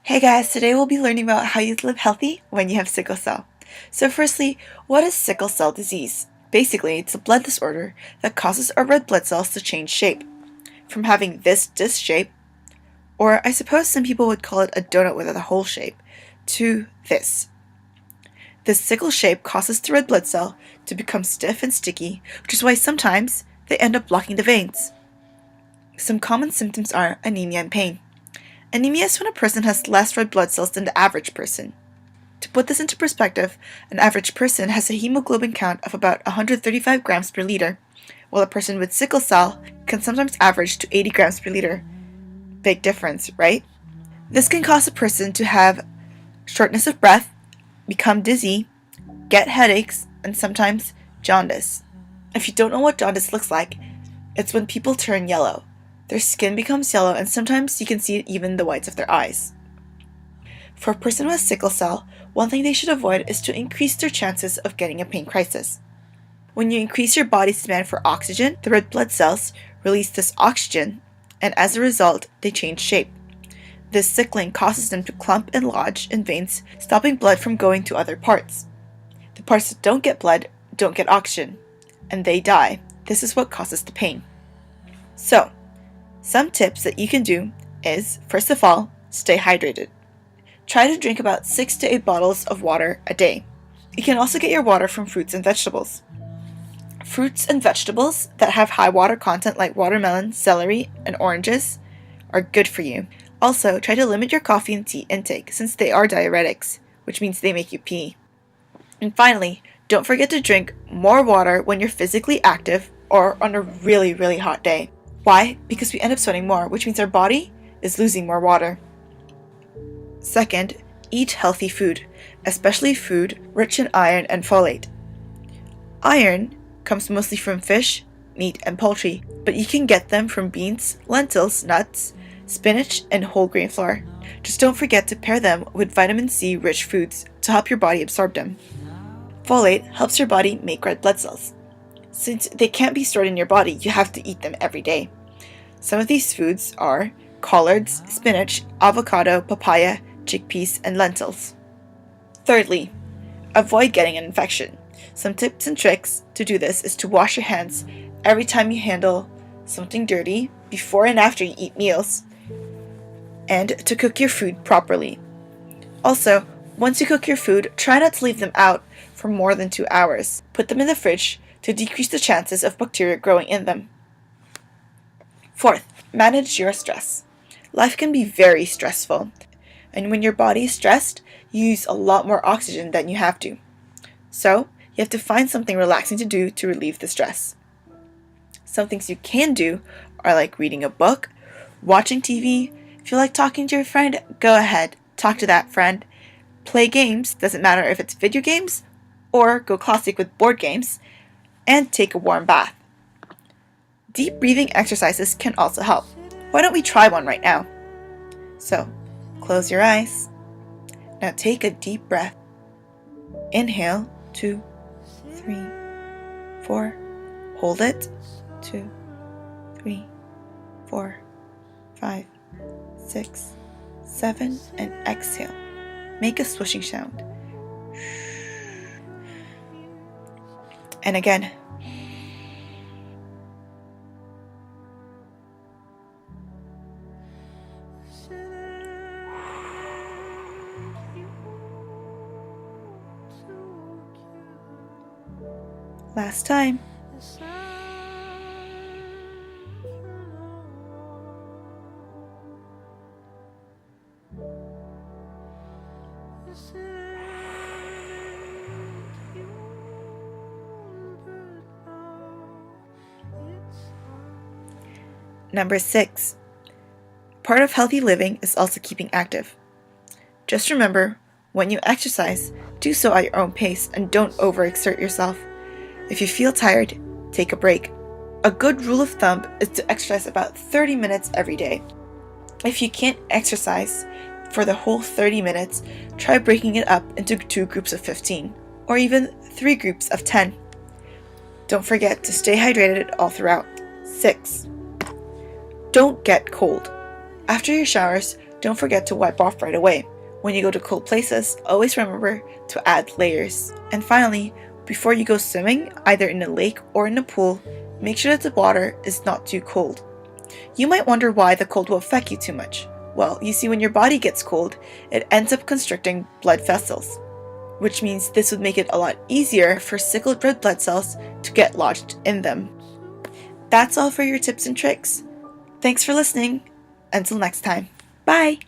Hey guys, today we'll be learning about how you live healthy when you have sickle cell. So firstly, what is sickle cell disease? Basically, it's a blood disorder that causes our red blood cells to change shape. From having this disc shape, or I suppose some people would call it a donut with a hole shape, to this. This sickle shape causes the red blood cell to become stiff and sticky, which is why sometimes they end up blocking the veins. Some common symptoms are anemia and pain. Anemia is when a person has less red blood cells than the average person. To put this into perspective, an average person has a hemoglobin count of about 135 grams per liter, while a person with sickle cell can sometimes average to 80 grams per liter. Big difference, right? This can cause a person to have shortness of breath, become dizzy, get headaches, and sometimes jaundice. If you don't know what jaundice looks like, it's when people turn yellow. Their skin becomes yellow and sometimes you can see even the whites of their eyes. For a person who has sickle cell, one thing they should avoid is to increase their chances of getting a pain crisis. When you increase your body's demand for oxygen, the red blood cells release this oxygen, and as a result, they change shape. This sickling causes them to clump and lodge in veins, stopping blood from going to other parts. The parts that don't get blood don't get oxygen, and they die. This is what causes the pain. So, some tips that you can do is, first of all, stay hydrated. Try to drink about 6 to 8 bottles of water a day. You can also get your water from fruits and vegetables. Fruits and vegetables that have high water content like watermelon, celery, and oranges are good for you. Also, try to limit your coffee and tea intake since they are diuretics, which means they make you pee. And finally, don't forget to drink more water when you're physically active or on a really, really hot day. Why? Because we end up sweating more, which means our body is losing more water. Second, eat healthy food, especially food rich in iron and folate. Iron comes mostly from fish, meat, and poultry, but you can get them from beans, lentils, nuts, spinach, and whole grain flour. Just don't forget to pair them with vitamin C rich foods to help your body absorb them. Folate helps your body make red blood cells. Since they can't be stored in your body, you have to eat them every day. Some of these foods are collards, spinach, avocado, papaya, chickpeas, and lentils. Thirdly, avoid getting an infection. Some tips and tricks to do this is to wash your hands every time you handle something dirty, before and after you eat meals, and to cook your food properly. Also, once you cook your food, try not to leave them out for more than 2 hours. Put them in the fridge to decrease the chances of bacteria growing in them. Fourth, manage your stress. Life can be very stressful, and when your body is stressed, you use a lot more oxygen than you have to. So, you have to find something relaxing to do to relieve the stress. Some things you can do are like reading a book, watching TV. If you like talking to your friend, go ahead, talk to that friend. Play games, doesn't matter if it's video games, or go classic with board games, and take a warm bath. Deep breathing exercises can also help. Why don't we try one right now? So, close your eyes. Now take a deep breath. Inhale, 2, 3, 4. Hold it, 2, 3, 4, 5, 6, 7, and exhale. Make a swishing sound. And again. Last time. Number 6. Part of healthy living is also keeping active. Just remember, when you exercise, do so at your own pace and don't overexert yourself. If you feel tired, take a break. A good rule of thumb is to exercise about 30 minutes every day. If you can't exercise for the whole 30 minutes, try breaking it up into 2 groups of 15, or even 3 groups of 10. Don't forget to stay hydrated all throughout. 6. Don't get cold. After your showers, Don't forget to wipe off right away. When you go to cold places, always remember to add layers. And finally, before you go swimming, either in a lake or in a pool, make sure that the water is not too cold. You might wonder why the cold will affect you too much. Well, you see, when your body gets cold, it ends up constricting blood vessels, which means this would make it a lot easier for sickled red blood cells to get lodged in them. That's all for your tips and tricks. Thanks for listening. Until next time. Bye!